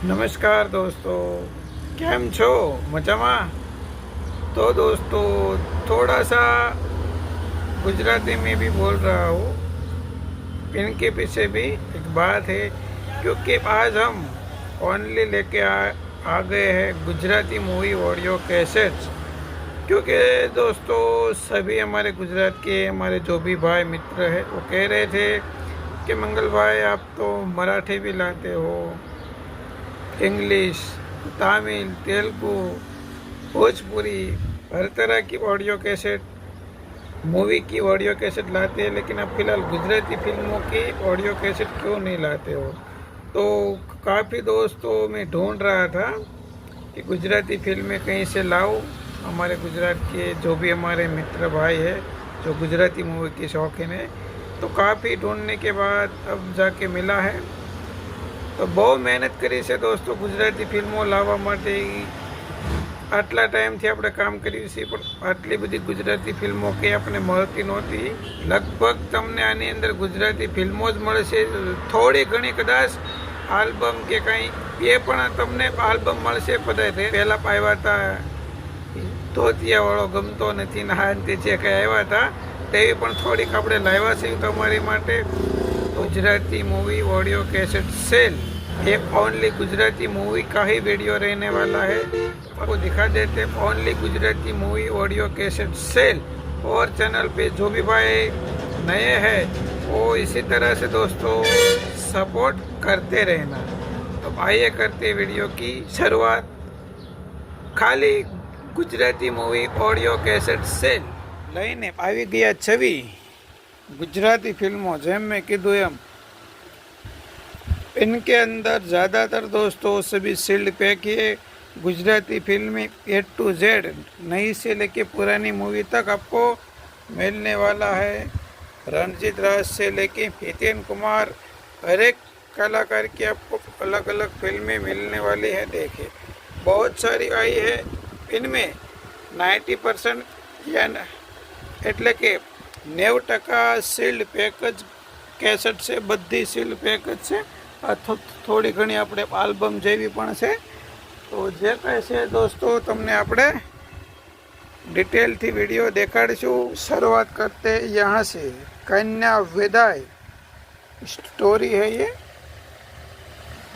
नमस्कार दोस्तों, કેમ છો? મજામાં? तो दोस्तों थोड़ा सा गुजराती में भी बोल रहा हूँ। इनके पीछे भी एक बात है, क्योंकि आज हम ओनली लेके आ गए हैं गुजराती मूवी ऑडियो कैसेट्स। क्योंकि दोस्तों सभी हमारे गुजरात के हमारे जो भी भाई मित्र हैं वो कह रहे थे कि मंगल भाई आप तो मराठी भी लाते हो, इंग्लिश, तमिल, तेलुगु, भोजपुरी, हर तरह की ऑडियो कैसेट, मूवी की ऑडियो कैसेट लाते हैं, लेकिन अब फिलहाल गुजराती फिल्मों की ऑडियो कैसेट क्यों नहीं लाते हो। तो काफ़ी दोस्तों मैं ढूंढ रहा था कि गुजराती फिल्में कहीं से लाऊं। हमारे गुजरात के जो भी हमारे मित्र भाई है जो गुजराती मूवी के शौकीन है, तो काफ़ी ढूंढने के बाद अब जाके मिला है। तो बहुत મહેનત કરી છે દોસ્તો ગુજરાતી ફિલ્મો લાવવા માટે। આટલા ટાઈમથી આપણે કામ કર્યું છે, પણ આટલી બધી ગુજરાતી ફિલ્મો કંઈ આપણને મળતી નહોતી। લગભગ તમને આની અંદર ગુજરાતી ફિલ્મો જ મળશે, થોડી ઘણી કદાચ આલ્બમ કે કંઈ એ પણ તમને આલ્બમ મળશે। પહેલાં આવ્યા હતા ધોતિયાવાળો ગમતો નથી ના તે જે કંઈ આવ્યા હતા તેવી પણ થોડીક આપણે લાવ્યા છે તમારી માટે। Gujarati movie audio cassette sale, एक ओनली गुजराती मूवी का ही वीडियो रहने वाला है। आपको दिखा देते only Gujarati movie audio cassette sale. और चैनल पे जो भी भाई नए हैं वो इसी तरह से दोस्तों सपोर्ट करते रहना। तो आइए करते वीडियो की शुरुआत। खाली Gujarati movie audio cassette sale લઈને આવી ગયા છવી गुजराती फिल्मों, जैम में कीधु एम इनके अंदर ज़्यादातर दोस्तों सभी सील्ड पैक है। गुजराती फिल्में A to Z, नई से लेके पुरानी मूवी तक आपको मिलने वाला है। रणजीत राज से लेके हितेन कुमार, हर एक कलाकार की आपको अलग अलग फिल्में मिलने वाली है। देखिए बहुत सारी आई है, इनमें 90% या એટલે કે 90% सील्ड पैकेज कैसेट से बधी सील्ड पैकेज से थोड़ी घणी આપણે આલ્બમ જેવી પણ છે। તો જે કહે છે દોસ્તો તમને આપણે डिटेलથી वीडियो દેખાડીશું। शुरुआत करते यहाँ से। कन्या विदाई स्टोरी है ये,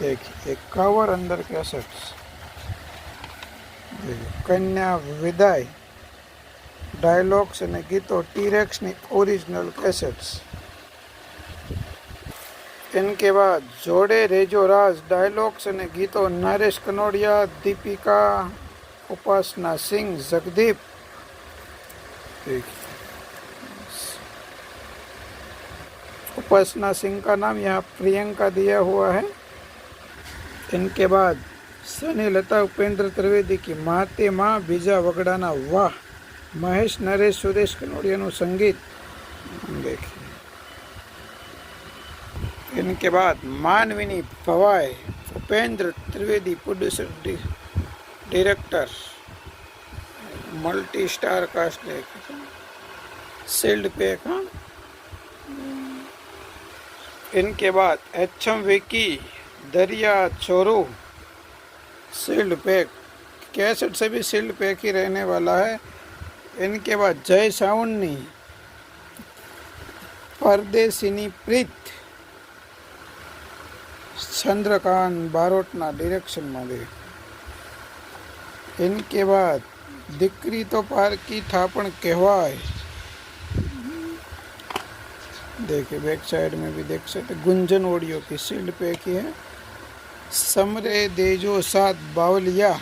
देखिए एक कवर अंदर कैसेट्स, कन्या विदाई डायलॉग्स અને ગીતો ટીરેક્સની ओरिजिनल कैसेट्स। इनके बाद जोड़े रेजो राज डायलॉग्स અને ગીતો नरेश कनोडिया, दीपिका, उपासना सिंह, जगदीप। उपासना सिंह का नाम यहाँ प्रियंका दिया हुआ है। इनके बाद सनी लता उपेंद्र त्रिवेदी की माते माँ, बीजा वगड़ाना वाह, महेश नरेश सुरेश कनोडिया संगीत। देखिए इनके बाद Manvini Bhavai, Upendra Trivedi producer director, multi star cast. देखिए सील्ड पैक। हाँ, इनके बाद एचएम विकी, दरिया चोरू, सील्ड पैक कैसेट से भी सील्ड पैक ही रहने वाला है। इनके बाद जय सावनी, परदेसीनी प्रीत, चंद्रकांत बारोटना डायरेक्शन में। इनके बाद दीकरी तो पारकी था पण कहवाय, देखिए बैक साइड में भी देख सकते। गुंजन ऑडियो की सील्ड पैक ही है। समरे देजो साथ बावलिया,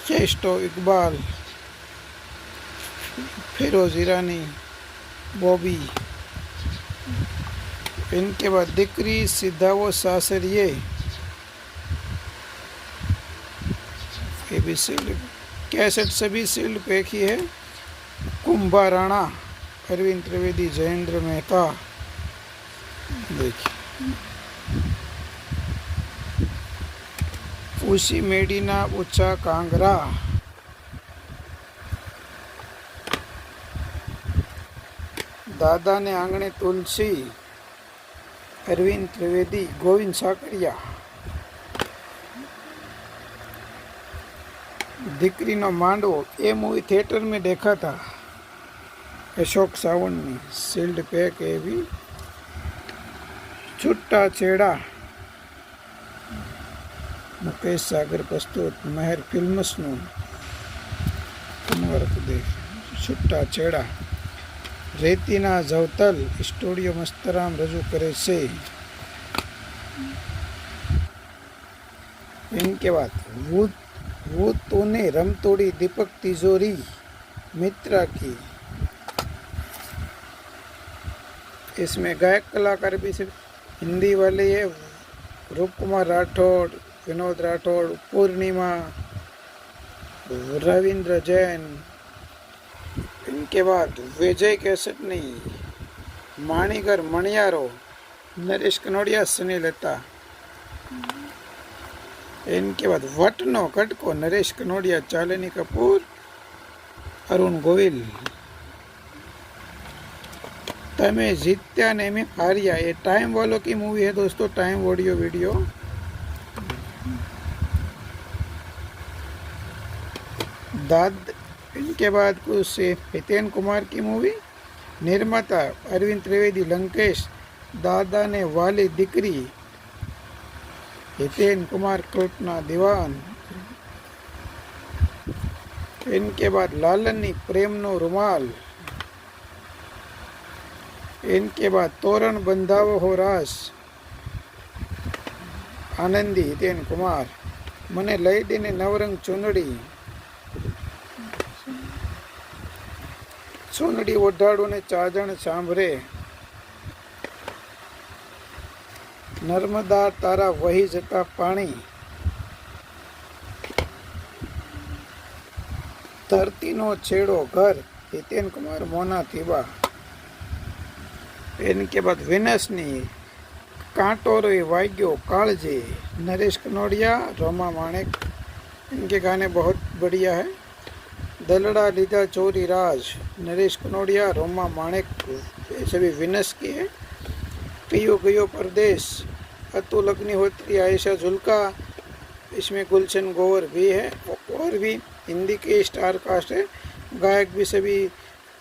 चेस्टो इकबाल, फिरोज ईरानी, बॉबी। इनके बाद दिकरी सिद्धावो सासरिये, ये भी सील्ड कैसेट सभी सील्ड पैक ही है। कुंभा राणा, अरविंद त्रिवेदी, जयेंद्र मेहता। देखिए उसी मेडीना ऊंचा कांगरा, दादा ने आंगणे तुलसी, अरविंद त्रिवेदी, गोविंद साकरिया। दीकरी नो मांडवो ये मूवी थिएटर में देखा था अशोक सावंत ने। सील्ड पैक ये भी। छुट्टा छेड़ा मुकेश सागर प्रस्तुत महर फिल्म्स નું પુનઃ દેખ છૂટા છેડા રેતીના જવતલ સ્ટુડિયો મસ્તરામ રજૂ કરે છે। इनके बाद वो तूने रमतोड़ी दीपक तिजोरी मित्रा की। इसमें गायक कलाकार भी सिर्फ हिंदी वाले है। रूप कुमार राठौड़, विनोद राठौड़, पूर्णिमा, रविंद्र जैन। इनके बाद विजय कैसेटनी, माणिगर मणियारो, नरेश कनोडिया, सनी लता। इनके बाद वटनो कटको, नरेश कनोडिया, चालिनी कपूर, अरुण गोविल। तमे जीत्या ने में हारिया ये टाइम वालों की मूवी है दोस्तों। Time audio video. दाद। इनके बाद कुछ से हितेन कुमार की मूवी। निर्माता अरविंद त्रिवेदी, लंकेश। दादा ने वाली दीकरी, हितेन कुमार, कल्पना दीवान। इनके बाद लालनी प्रेमनो रुमाल। इनके बाद तोरण बंधावो हो रास, आनंदी, हितेन कुमार। मने लई दीने नवरंग चुनड़ी, चुनड़ी ओढ़ाड़ो ने चाजण सांभरे। नर्मदा तारा वही जता पानी। धरती नो छेड़ो घर, हितेन कुमार, मोना थीबा। इनके बाद विनसनी कांटो रे वाग्यो कालजे, नरेश कनोडिया, रोमा माणिक। इनके गाने बहुत बढ़िया है। दलड़ा लीधा चोरी राज, नरेश कनोडिया, रोमा माणिक, ये सभी विनस की है। पियो गयो परदेश, अतुल अग्निहोत्री, आयशा जुल्का। इसमें गुलशन गोवर भी है और भी हिंदी के स्टार कास्ट है। गायक भी सभी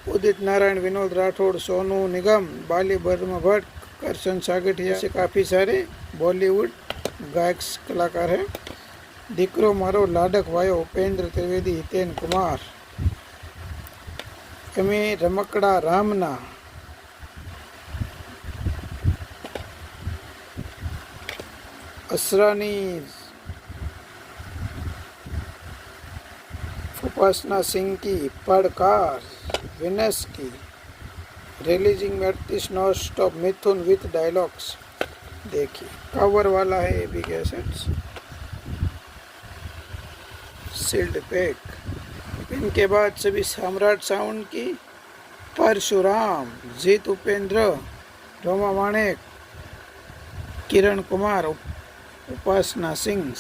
उदित नारायण, विनोद राठौड़, सोनू निगम, बाली वर्मा भट्ट, करशन सागठिया से काफ़ी सारे बॉलीवुड गायक कलाकार हैं। दीकरो मारो लाडक वायो, उपेंद्र त्रिवेदी, हितेन कुमार। अमी रमकड़ा रामना। असरानी उपासना सिंह की पड़कार, विनस की। रिलीजिंग में 38 non stop, Mithun with dialogues. देखिए कवर वाला है ये भी कैसेट्स। Sealed pack. इनके बाद सभी सम्राट साउंड की। परशुराम, जीत उपेंद्र, रोमा माणिक, किरण कुमार, उपासना सिंह।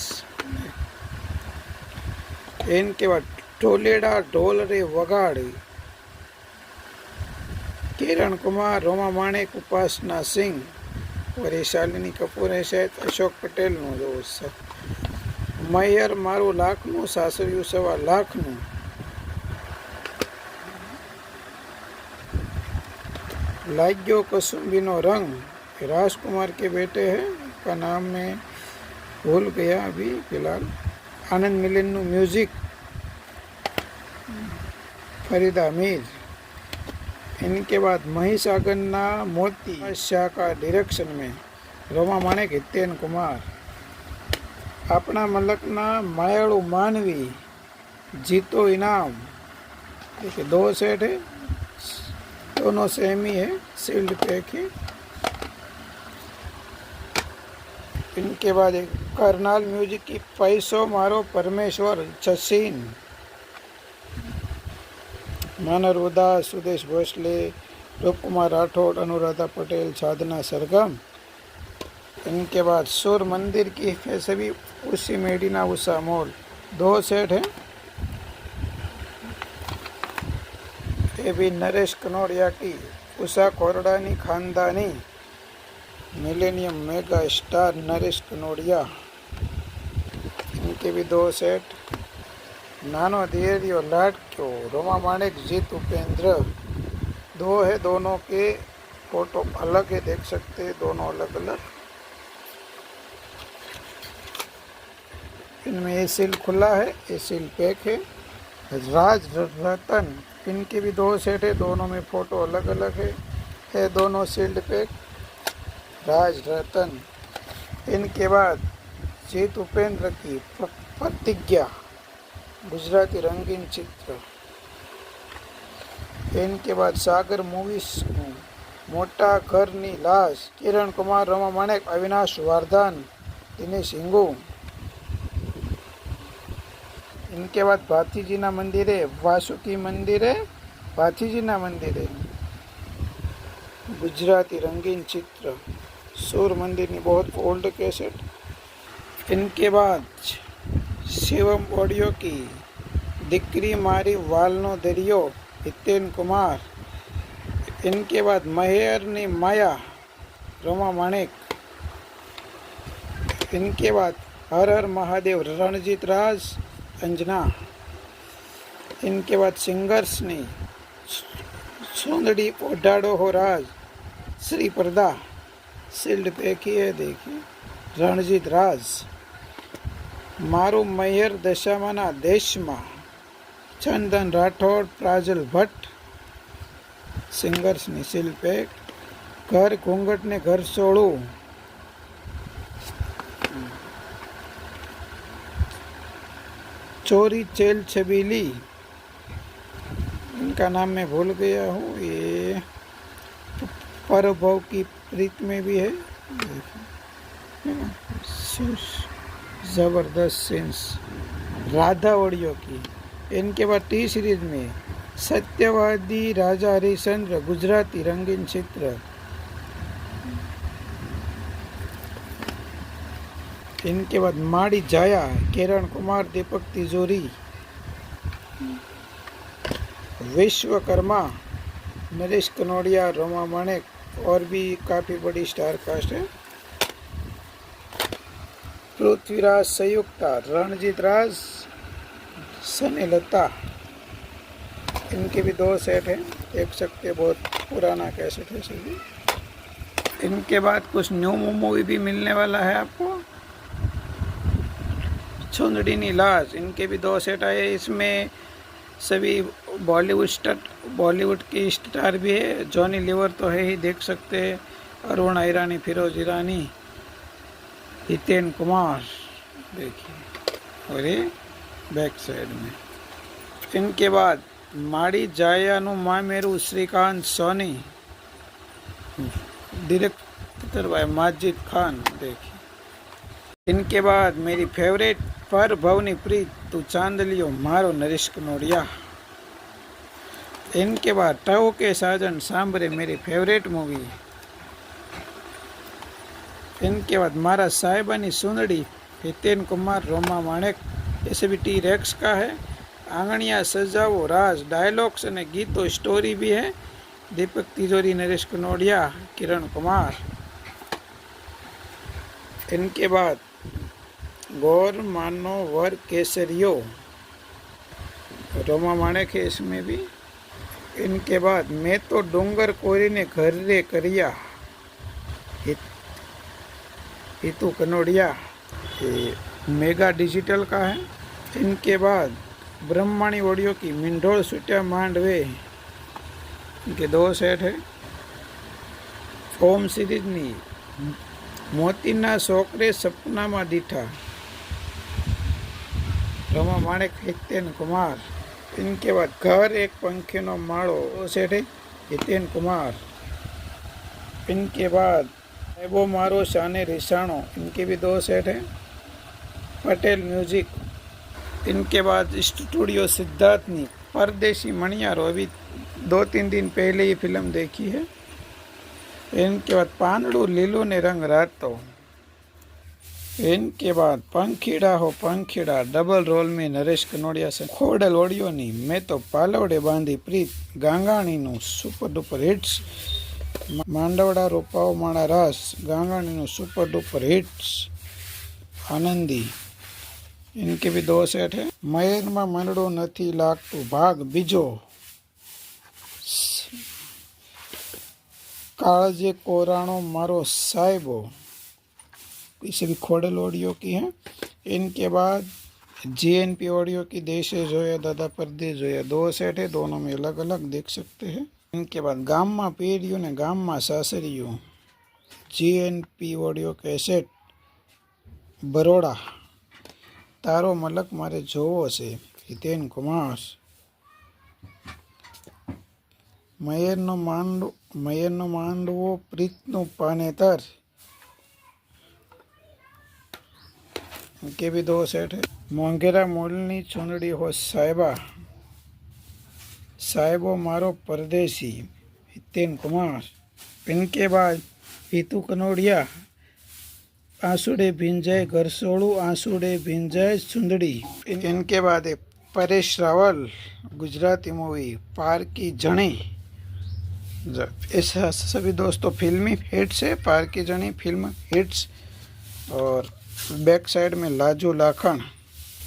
इनके बाद टोलेडा ढोल रे वगाड़ी, किरण कुमार, रोमा माणिक, उपासना सिंह। और ये शालिनी कपूर है शायद अशोक पटेल नो जो। मैयर मारू लाखनु, सासरियू सवा लाखनु। लाग्यो कसुम्बी नो रंग, राजकुमार के बेटे हैं, का नाम मैं भूल गया अभी फिलहाल। आनंद मिलन नु म्यूजिक, फरीदा मीर। इनके बाद महिसागर ना मोती शाह का डायरेक्शन में, रोमा माणिक, हितेन कुमार। अपना मलक ना मायाड़ू मानवी, जीतो इनाम। देखिए 2 सेट है, दोनों सेम ही है, सील्ड पैक है। इनके बाद एक करनाल म्यूजिक की पैसो मारो परमेश्वर, छसीन। मानर उदास, सुदेश भोसले, रूप कुमार राठौड़, अनुराधा पटेल, साधना सरगम। इनके बाद सुर मंदिर की है सभी उसी मेडिना उषा मोल। 2 सेट है। ये भी नरेश कनोडिया की, उषा कोरडानी खानदानी, millennium mega star Naresh Kanodia. इनके भी 2 सेट। नानो धीरियो लाडक्यो, रोमा माणिक, जीत उपेंद्र। दो है, दोनों के फोटो अलग है, देख सकते हैं दोनों अलग अलग। इनमें ये सील खुला है, ये सील पैक है। राज रतन, इनके भी 2 सेट है, दोनों में फोटो अलग अलग है दोनों सील्ड पैक। राज रतन। इनके बाद जीत उपेंद्र की प्रतिज्ञा, गुजराती रंगीन चित्र। इनके बाद सागर मूवीज, मोटा घरनी लाश, किरण कुमार, रमा माणिक, अविनाश वारदान, दिनेश हिंगू। इनके बाद भातीजीना मंदिर है, वासुकी मंदिर है, भातीजीना मंदिर है, गुजराती रंगीन चित्र। सूर मंदिर ની बहुत ओल्ड कैसेट। इनके बाद शिवम ऑडियो की दिक्री मारी वालनो दरियो, हितेन कुमार। इनके बाद महेरनी माया, रमा माणिक। इनके बाद हर हर महादेव, रणजीत राज, अंजना। इनके बाद सिंगर्स ने सोंदड़ी ओढ़ाड़ो हो राज, श्री पर्दा, सील्ड पैक ही है, देखिए, रणजीत राज। मारू मैयर दशामाना देशमा, चंदन राठौड़, प्राजल भट्ट, सिंगर्स ने सील पैक। घर घूंघट ने घर सोड़ू, चोरी चेल छबीली, इनका नाम मैं भूल गया हूँ। ये परभव की प्रीत में भी है, जबरदस्त सीन्स। राधा ऑडियो की। इनके बाद टी सीरीज में सत्यवादी राजा हरिश्चंद्र, गुजराती रंगीन चित्र। इनके बाद माड़ी जाया, किरण कुमार, दीपक तिजोरी। विश्वकर्मा, नरेश कनोडिया, रोमा माणिक, और भी काफ़ी बड़ी स्टार कास्ट है। पृथ्वीराज संयुक्ता, रणजीत राज, सनी लता। इनके भी 2 सेट हैं, देख सकते हैं, बहुत पुराना कैसेट है सभी। इनके बाद कुछ न्यू मूवी भी मिलने वाला है आपको। चुंदड़ी नी लाश, इनके भी 2 सेट आए। इसमें सभी बॉलीवुड की स्टार भी है। जॉनी लीवर तो है ही, देख सकते हैं, अरुणा ईरानी, फिरोज ईरानी, हितेन कुमार, देखिए, और ये बैक साइड में। इनके बाद माड़ी जायानु मामेरू, श्रीकांत सोनी, डायरेक्टर भाई माजिद खान, देखिए। इनके बाद मेरी फेवरेट पर भवनी प्रीत, तू चांदलियो मारो, नरेश कनोडिया। इनके बाद टव के साजन सांभरे, मेरी फेवरेट मूवी। इनके बाद मारा साहिबानी सुंदड़ी, हितेन कुमार, रोमा माणिक, ऐसे भी टी रेक्स का है। आंगणिया सजाओ, राज, डायलॉग्स और गीतों, स्टोरी भी है, दीपक तिजोरी, नरेश कनोडिया, किरण कुमार। इनके बाद गौर मानो वर केसरियो, रोमा माणिक है इसमें भी। इनके बाद मैं तो डोंगर कोरी ने घर रे करिया, हितू कनोडिया, ये मेगा डिजिटल का है। इनके बाद ब्रह्माणी ऑडियो की मिंडोल सुट्या मांडवे, इनके 2 सेट है। ओम सीरीज नी मोतीना छोकरे सपना में दीठा, रमा माणिक, हितेन कुमार। इनके बाद घर एक पंखी नो माड़ो, 2 सेट है, हितेन कुमार। इनके बाद एबो मारो शाने रिसाणो, इनके भी 2 सेट है, पटेल म्यूजिक। इनके बाद स्टूडियो सिद्धार्थ नी परदेशी मणियारो, अभी 2-3 दिन पहले ये फिल्म देखी है। इनके बाद पांदड़ू लीलो ने रंग रातो। इनके बाद पंखीड़ा हो पंखीड़ा, डबल रोल में नरेश कनोडिया से। खोडल ऑडियो नी मैं तो पालवड़े बांधी प्रीत, गांगाणी नु सुपर डुपर हिट्स। मांडवड़ा रोपाओ माड़ा रास, गांगाणी नु सुपर डुपर हिट्स। आनंदी। इनके भी 2 सेट है। मयर में मंडो नहीं लागतू भाग बीजो। काळजे कोराणो मारो साहेबो, इसे भी खोडल ऑडियो की है। इनके बाद GNP ऑडियो की देशे जोया दादा परदेश जोया 2 सेट है, दोनों में अलग अलग देख सकते हैं। इनके बाद गाम में पेरियो ने गाम में सासरियो, GNP ऑडियो कैसेट बरोड़ा, तारो मलक मारे जोवो से हितेन कुमार। मयरनो मांडवो प्रीतनु पानेतर, इनके भी 2 सेट है। मोंगेरा मोलनी चुनड़ी हो साहिबा, साहिबो मारो परदेसी हितेन कुमार। इनके बाद पीतू कनोड़िया, आंसुड़े भिंजाए घरसोड़ू आंसुड़े भिंजाए चुंदड़ी। इनके बाद है परेश रावल गुजराती मूवी पार की जणी। ऐसा सभी दोस्तों फिल्मी हिट्स है, पार की जणी फिल्म हिट्स। और बैक साइड में लाजू लाखन,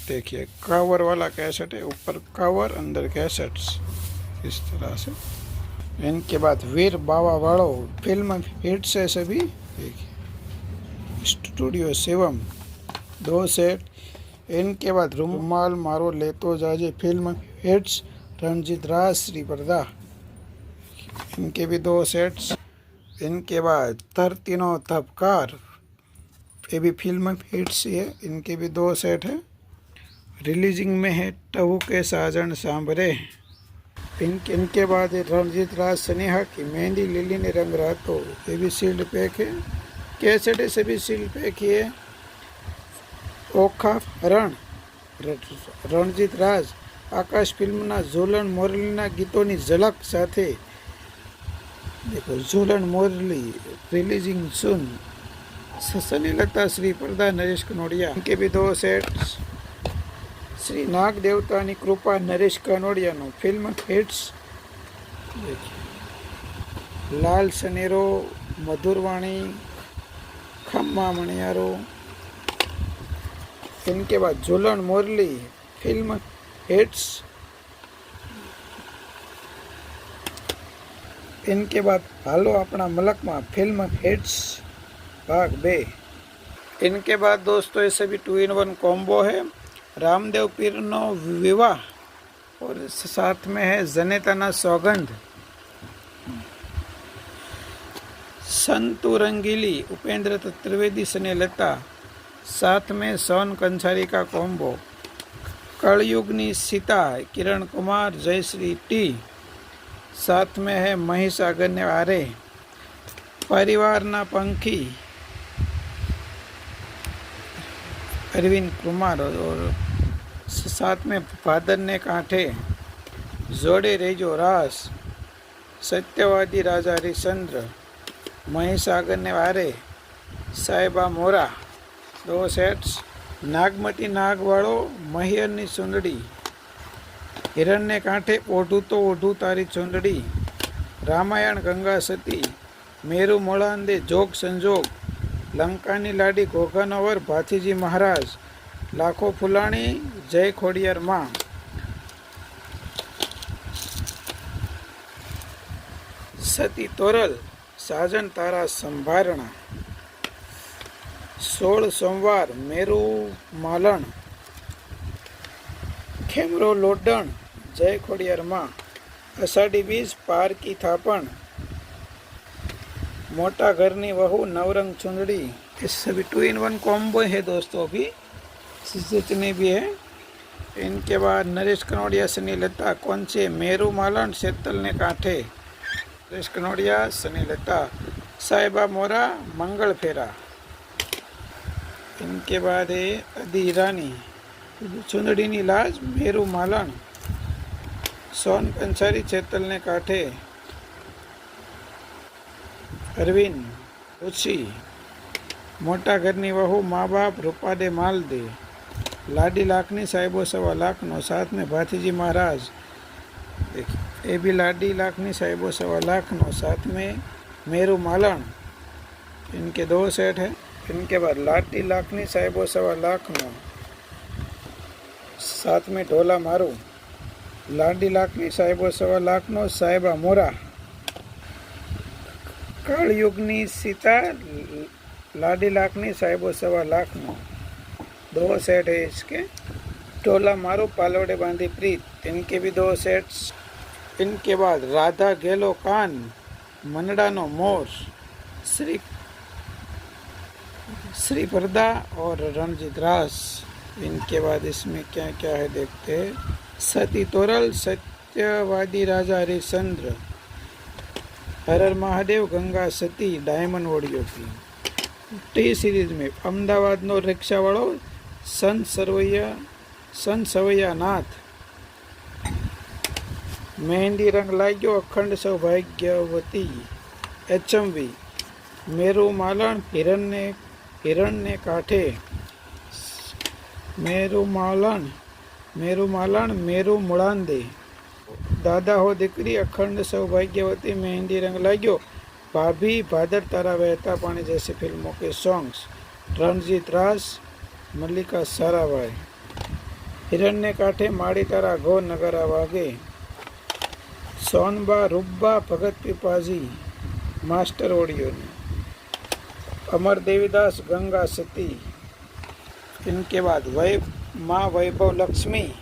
देखिए कवर वाला कैसेट है, ऊपर कवर अंदर कैसेट्स इस तरह से। इनके बाद वीर बावा वालो फिल्म हिट्स है सभी, देखिए स्टूडियो शिवम 2 सेट। इनके बाद रुमाल मारो लेतो जाजे फिल्म हिट्स रणजीत राज श्री पर्दा, इनके भी 2 सेट्स। इनके बाद तरतीनो तबकार, ये भी फिल्म हिट्स है, इनके भी 2 सेट है। रिलीजिंग में है टहू के साजन सांभरे। इनके बाद रणजीत राज स्नेहा की मेहंदी लिली ने रंग रातो, ये भी सील्ड पैक है। कैसेट से भी सील्ड पैक है। ओखा रण रणजीत राज आकाश फिल्मना झूलन मोरलीना गीतोनी झलक साथे, देखो झूलन मोरली रिलीजिंग सुन। सनी लता श्री पर्दा नरेश कनोडिया, इनके भी 2 सेट। श्री नाग देवता की कृपा नरेश कनोडिया नो फिल्म हिट्स, देखिए लाल सनेरो मधुरवाणी खम्मा मणियारो। इनके बाद झूलन मोरली फिल्म हिट्स। इनके बाद हालो अपना मलक में फिल्म हिट्स भाग 2। इनके बाद दोस्तों ये सभी 2 in 1 कॉम्बो है। रामदेव पीर नो विवाह और साथ में है जनेताना सौगंध। संतू रंगीली उपेंद्र त्रिवेदी सने लता, साथ में सोन कंसारी का कॉम्बो। कलयुगनी सीता किरण कुमार जयश्री टी, साथ में है महेश आगन्य आरे। परिवारना पंखी अरविंद कुमार और साथ में भादर ने कांठे। जोड़े रेजो रास सत्यवादी राजा हरिश्चंद्र महेश आगन्य आरे साहिबा मोरा 2 सेट्स। नागमती नागवाड़ो महियरनी चूंदड़ी, हिरण्य कांठे ओढ़ू तो ओढ़ू तारी चूंदड़ी। रामायण गंगा सती मेरू मोलांदे जोग संजोग। लंकानी लाडी घोघानवर भाथीजी महाराज। लाखो फुलाणी जय खोडियार माँ। सती तोरल साजन तारा संभारणा। 16 सोमवार मेरू मालन। खेमरो लोडण जय खोडियार माँ। अषाढ़ी बीज पार की थापण। मोटा घरनी वहू नवरंग चुंदड़ी। इस सभी 2 in 1 कॉम्बो है दोस्तों, अभी जितने भी है। इनके बाद नरेश कनोडिया सनी लता कौन से मेरू मालन सेतल ने कांठे। नरेश कनोडिया सनी लता साहिबा मोरा मंगल फेरा। इनके बाद है अदी ईरानी चुंदड़ी नी लाज मेरू मालन। सोन कंसारी चेतल ने कांठे। अरविंद उची मोटा घरनी वहू माँ बाप रूपा दे माल दे। लाडी लाखनी साहिबो 1.25 लाख नो, साथ में भाथीजी महाराज। देखिए ये भी लाडी लाखनी साहिबो 1.25 लाख नो, साथ में मेरू मालन। इनके 2 सेट है। इनके बाद लाडी लाखनी साहिबो 1.25 लाख नो, साथ में ढोला मारू, लाडी लाखनी साहेबो सवा लाखनो साहेबा मोरा, कालयुगनी सीता लाडी लाखनी साहेबो सवा लाखनो। 2 सेट है इसके। ढोला मारू पालवड़े बांधी प्रीत, इनके भी 2 सेट्स। इनके बाद राधा गेलो कान, मनडा नो मोर, श्री पर्दा और रणजीत रास। इनके बाद इसमें क्या क्या है देखते हैं। सती तोरल, सत्यवादी राजा हरिश्चंद्र, हर हर महादेव, गंगा सती, डायमंड वड़ियों की। टी सीरीज में अमदावाद नो रिक्शा वालों संत सवैया नाथ, मेहंदी रंग लाग्यो अखंड सौभाग्यवती, HMV, मेरू मालन हिरण्य काठे, मेरू मालन मेरू मुड़ांदे, दादा हो दीकरी अखंड सौभाग्यवती, मेहंदी रंग लाग्यो, भाभी, भादर तारा बहता पानी जैसी फिल्मों के सॉन्ग्स। रणजीत रास, मल्लिका साराभाई, हिरण्य काठे, माड़ी तारा घो नगरा वागे, सोनबा रुब्बा भगत पिपाजी, मास्टर ओडियो ने, अमर देवीदास, गंगा सती। इनके बाद माँ वैभव लक्ष्मी,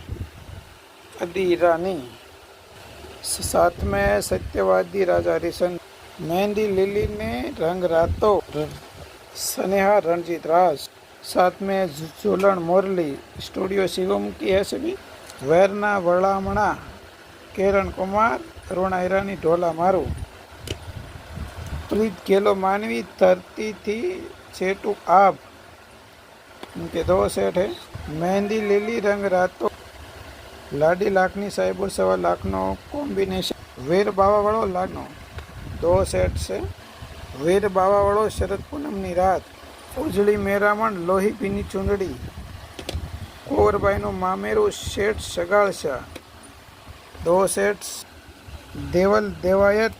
अदी रानी, साथ में सत्यवादी राजा हरिश्चंद्र, मेहंदी लिली ने रंग रातो, स्नेहा रणजीत रास, साथ में झूलन मुरली, स्टूडियो शिवम की है सभी। वैरना वड़ामणा, किरण कुमार, अरुणा ईरानी, ढोला मारू, प्रीत गेलो मानवी, धरती थी छेटू आब। इनके 2 सेट है। मेहंदी लिली रंग रातो, लाडी लाखनी साहेबो सवा लाखनो कॉम्बिनेशन, वीर बाबा वालों लाखनो। 2 सेट से वीर बाबा वालों शरद पूनमनी रात, उजड़ी मेरामण, लोही पीनी चूंदड़ी, कोरबाई नो मामेरू शेठ सगाड़शा। 2 सेट्स। देवल देवायत,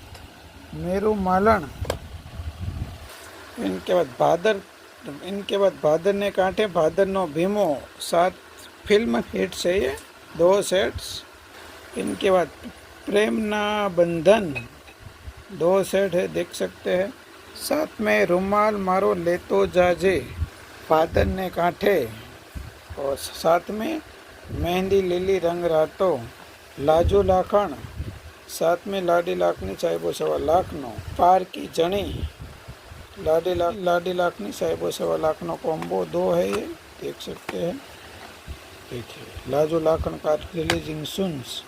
मेरू मालन। इनके बाद भादर ने कांठे, भादर नो भीमो, 7 फिल्म हिट्स है ये। 2 सेट्स। इनके बाद प्रेम ना बंधन, 2 सेट है, देख सकते हैं। साथ में रुमाल मारो लेतो जाजे, भादर ने कांठे, और साथ में मेहंदी लिली रंग रातो, लाजू लाखण, साथ में लाडी लाखनी साहेबो सवा लाखनो, पार की जनी, लाडी लाखनी साहेबो सवा लाखनो कॉम्बो 2 है ये, देख सकते हैं। देखिए लाजू लाखन का रिलीजिंग सुन्स,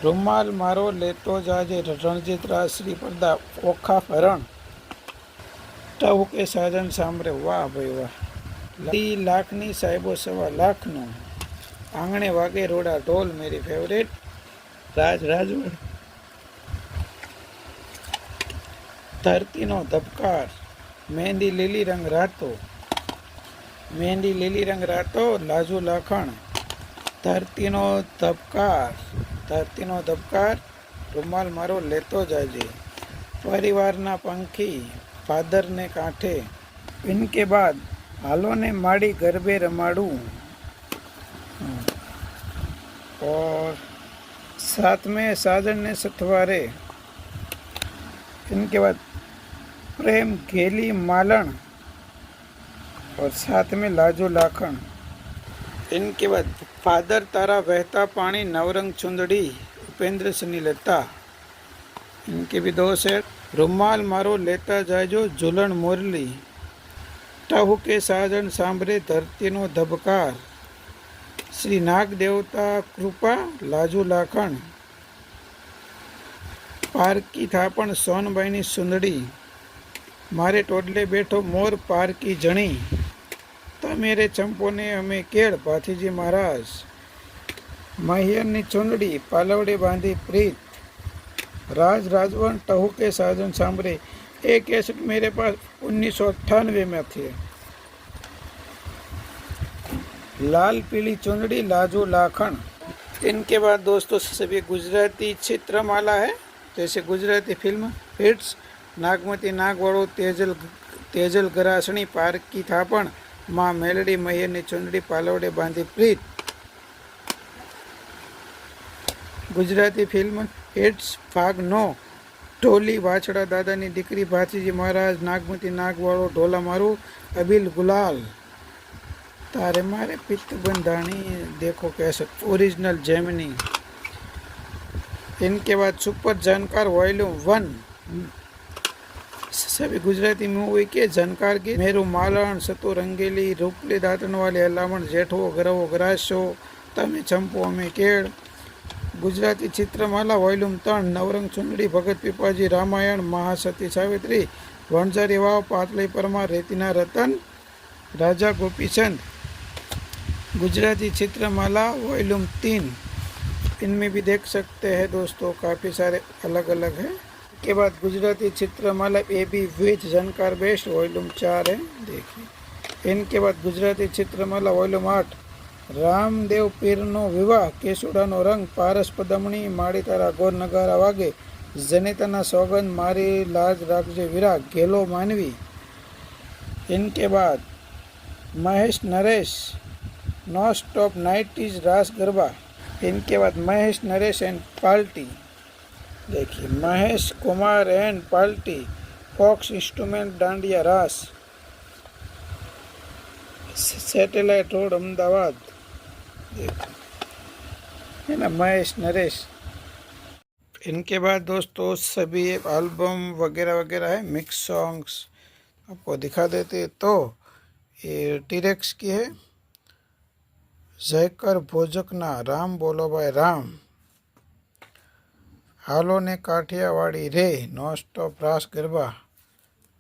रुमाल मारो लेतो जाजे, रणजीत राज, श्री पर्दा, ओखा फरण, टहु के साजन सांभरे, वाह भाई वाह। लाडी लाखनी साहेबो सवा लाखनो, आंगणे वागे रोड़ा ढोल, मेरी फेवरेट, राजवड़, धरती नो धबकार, मेहंदी લીલી રંગ રાતો, લાજુ લાખણ, ધરતીનો ધબકાર, રૂમાલ મારો લેતો જાજે, પરિવારના પંખી, ભાદરને કાંઠે। इनके बाद हालो ने माड़ी गरबे रमाड़ू, और साथ में साजन ने सथवारे। इनके बाद प्रेम घेली मालन, और साथ में लाजो लाखण। इनके बाद फादर तारा बहता पानी, नवरंग चुंदड़ी, उपेंद्र सिंह लता। इनके भी 2 सेट। रुमाल मारो लेता जाजो, झूलन मुरली, टहु के साजन सांभरे, धरती नो धबकार, श्री नाग देवता कृपा, लाजू लाखण, पारकी थापण, सोनबाईनी सुंदड़ी, मारे टोडले बैठो मोर, पार की जणी, तमेरे चंपो ने हमें केड़, भाथीजी महाराज, महियरनी चुंदड़ी, पालवड़े बांधी प्रीत, राजवन, टहु के साजन सांभरे। एक कैसेट मेरे पास 1998 में थे। लाल पीली चुंदड़ी, लाजू लाखण। इनके बाद दोस्तों सभी गुजराती चित्रमाला है, जैसे गुजराती फिल्म हिट्स, नागमती नागवाड़ो, तेजल गरासणी, पारकी थापण, माँ मेलडी, मैयरनी चुंदड़ी, पालवड़े बांधी प्रीत, ગુજરાતી ફિલ્મ હિટ્સ ભાગ 9 ઢોલી વાછડા દાદાની દીકરી ભાતીજી મહારાજ નાગમતી નાગવાળો ઢોલા મારું અબિલ गुलाल तारे मारे पित्त बंधानी देखो कैसे ओरिजिनल जेमिनी। इनके बाद सुपर जानकार वॉल्यूम 1 सभी गुजराती मूवी के जानकार की मेरू मालन सतो रंगेली रूपली दातन वाली हलामण जेठो गरवो ग्रासो तमे चंपो अमे केड़। गुजराती चित्रमाला वॉल्यूम 3 नवरंग चुंदड़ी भगत पीपाजी रामायण महासती सावित्री वणजारी वाव पातली परमार रेतीना रतन राजा गोपीचंद। गुजराती चित्रमाला वॉल्यूम 3 इनमें भी देख सकते हैं दोस्तों, काफ़ी सारे अलग अलग हैं। के बाद गुजराती चित्रमाला ए बी विच जानकार बेस्ट वॉल्यूम 4 है, देखिए। इनके बाद गुजराती चित्रमाला वॉल्यूम 8 रामदेव पीरनो विवाह केसुडानो रंग पारस पदमणी माड़ी तारा गोर नगारा वागे जनिताना सौगंध मारी लाज राखजे वीरा गेलो मानवी। इनके बाद Mahesh Naresh no stop 90s रास गरबा। इनके बाद महेश नरेश एंड पाल्टी, देखिए Mahesh Kumar and party folks instrument Dandiya Raas satellite road Ahmedabad, देखो है ना महेश नरेश। इनके बाद दोस्तों सभी एल्बम वगैरह वगैरह है, मिक्स सॉन्ग्स आपको दिखा देते। तो ये टीरेक्स की है, जयकर भोजकना राम बोलो भाई राम, हालो ने काठियावाड़ी रे नो स्टॉप रास गरबा,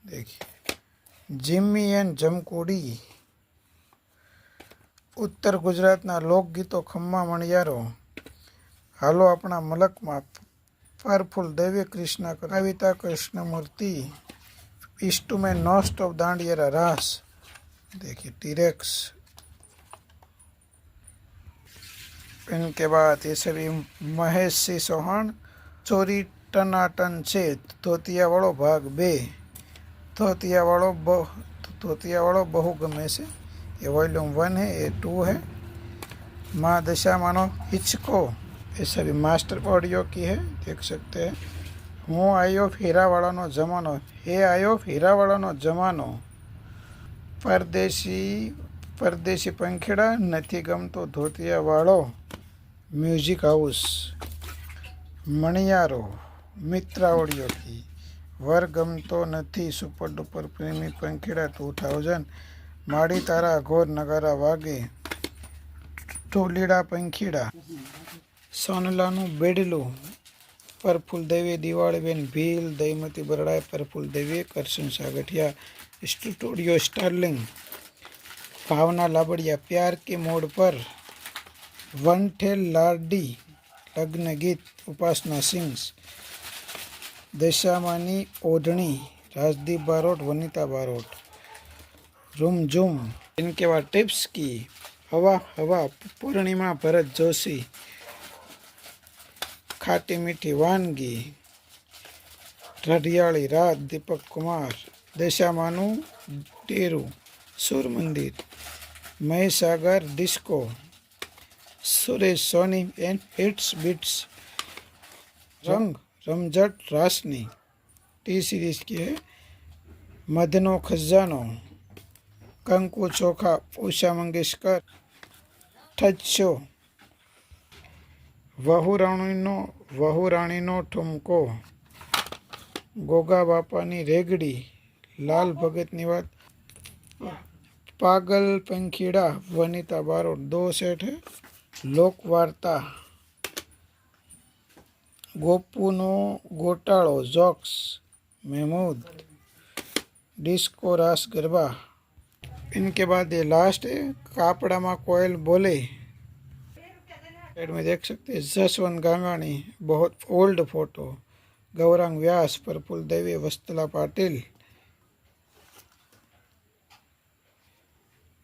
देखिए जिम्मी एंड जमकुड़ी। उत्तर गुजरातना लोकगीतों खम्मा मणियारो हालो अपना मलक में पावरफुल देवी कृष्ण कविता कृष्णमूर्ति इष्टु में नो स्टॉप दांडियरा रास, देखिए टीरेक्स। इनके बाद ये सभी महेश सिंह चौहान चोरी टनाटन से धोतिया वालों भाग 2 धोतिया वालों बहु गमे से, ये वॉल्यूम 1 है, ये 2 है। माँ दशा मानो हिचको, ये सभी मास्टर ऑडियो की है, देख सकते हैं। हूँ आयो हीरावाड़ानो जमानो, हे आयो हीरावाड़ानो जमानो। परदेशी पंखेड़ा नथी गमतो धोतिया वाळो म्यूजिक हाउस। मणियारो मित्रा ऑडियो की वर गमतो नथी सुपर डुपर प्रेमी पंखेड़ा 2000 माड़ी तारा घोर नगारा वागे ढोलीड़ा पंखीड़ा सोनलानु बेडलू परफुल देवी दिवाळीबेन भील दहीमती बरड़ाए परफुल देवी करशन सागठिया स्टूडियो स्टार्लिंग भावना लाबड़िया प्यार के मोड़ पर वनठेल लाडी लग्न गीत उपासना सिंह दशामानी ओढ़नी राजदीप बारोट वनीता बारोट रूमझूम। इनके बाद टिप्स की हवा हवा पूर्णिमा भरत जोशी खाटी मीठी वानगी रढ़ियाली रात दीपक कुमार दशामानु टेरू सूर मंदिर महीसागर disco Suresh Soni and hits beats रंग रमजट रासनी टी सीरीज की है। मदनो खजानो कंकु चोखा उषा मंगेशकर ठच शो वहू राणीनो ठुमको गोगा बापानी रेगड़ी लाल भगतनी वात पागल पंखीड़ा वनीता बारोट 2 सेट है। लोक वार्ता गोपूनो गोटाळो जोक्स महमूद डिस्को रास गरबा। इनके बाद ये लास्ट है कापड़ा में कोयल बोले, साइड में देख सकते हैं जसवंत गांगाणी बहुत ओल्ड फोटो गौरांग व्यास प्रफुल्ल देवी वस्तला पाटिल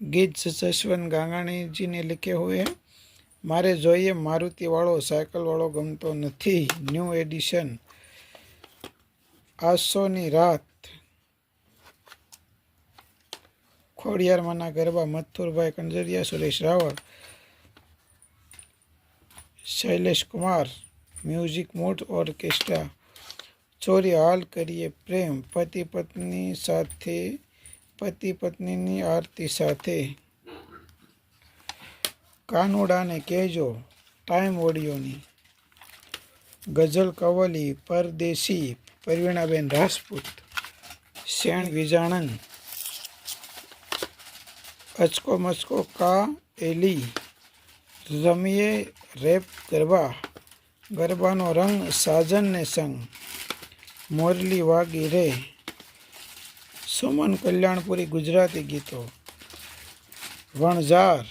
गीत जसवंत गांगाणी जी ने लिखे हुए हैं। मारे जोइए मारुति वालों साइकिल वालों गमतो नथी न्यू एडिशन आसोनी रात खोड़ियार मना Garba Mathur bhai Kanjariya Suresh Raval Shailesh Kumar music mood orchestra. चोरी हाल करिए प्रेम पति पत्नी आरती साथे। कानुडा ने कहेजो टाइम ऑडियोनी। गजल कवली परदेसी परवीणाबेन राजपूत। शेण विजाणन। अचको मचको का एली। रमीए रेप गरबानो रंग साजन ने संग। मोरली वागी रे। सुमन कल्याणपुरी गुजराती गीतों। वणजार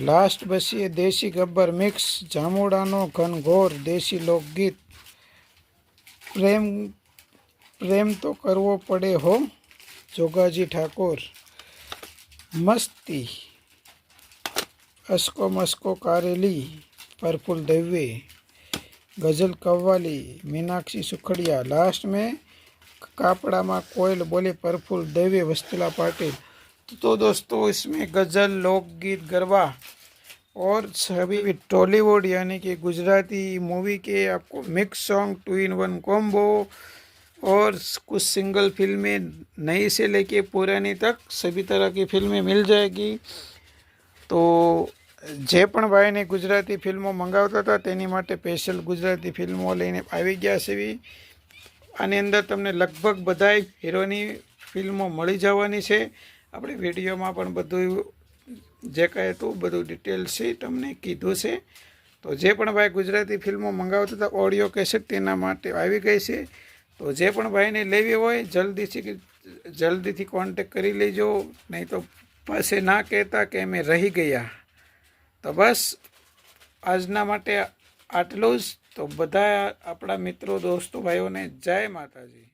लास्ट बसीए देसी गब्बर मिक्स। जामुडानो घनघोर देसी लोकगीत। प्रेम तो करवो पड़े हो जोगाजी ठाकुर। मस्ती अस्को मस्को कारेली प्रफुल्ल दवे। गजल कव्वाली मीनाक्षी सुखड़िया। लास्ट में कापड़ा में कोयल बोले प्रफुल्ल दवे वस्तुला पाटिल। तो दोस्तों इसमें गजल लोकगीत गरबा और सभी टॉलीवुड यानी कि गुजराती मूवी के आपको मिक्स सॉन्ग 2-in-1 कॉम्बो और कुछ सिंगल फिल्में नई से लेके पुरानी तक सभी तरह की फिल्में मिल जाएगी। तो जे पण भाई ने गुजराती फिल्मों मंगावता था तेनी माटे स्पेशल गुजराती फिल्मों लईने आवी गया छे। आनी अंदर तमने लगभग बधाई हीरोनी फिल्मों मळी जवानी छे। अपने विडियो में पण बधुं जे कहे तो बधुं डिटेल से तमने कीधुं छे। तो जे पण भाई गुजराती फिल्मों मंगावता था ऑडियो कैसेट तेना माटे आवी गई छे। तो जे पण भाई ने लेवी होय जल्दी थी कॉन्टेक्ट करी लेजो, नहीं तो पासे ना कहता कि मैं रही गया। तो बस आजना माटे आटलुं ज। तो बधा अपना मित्रों दोस्तों भाईओ ने जय माताजी।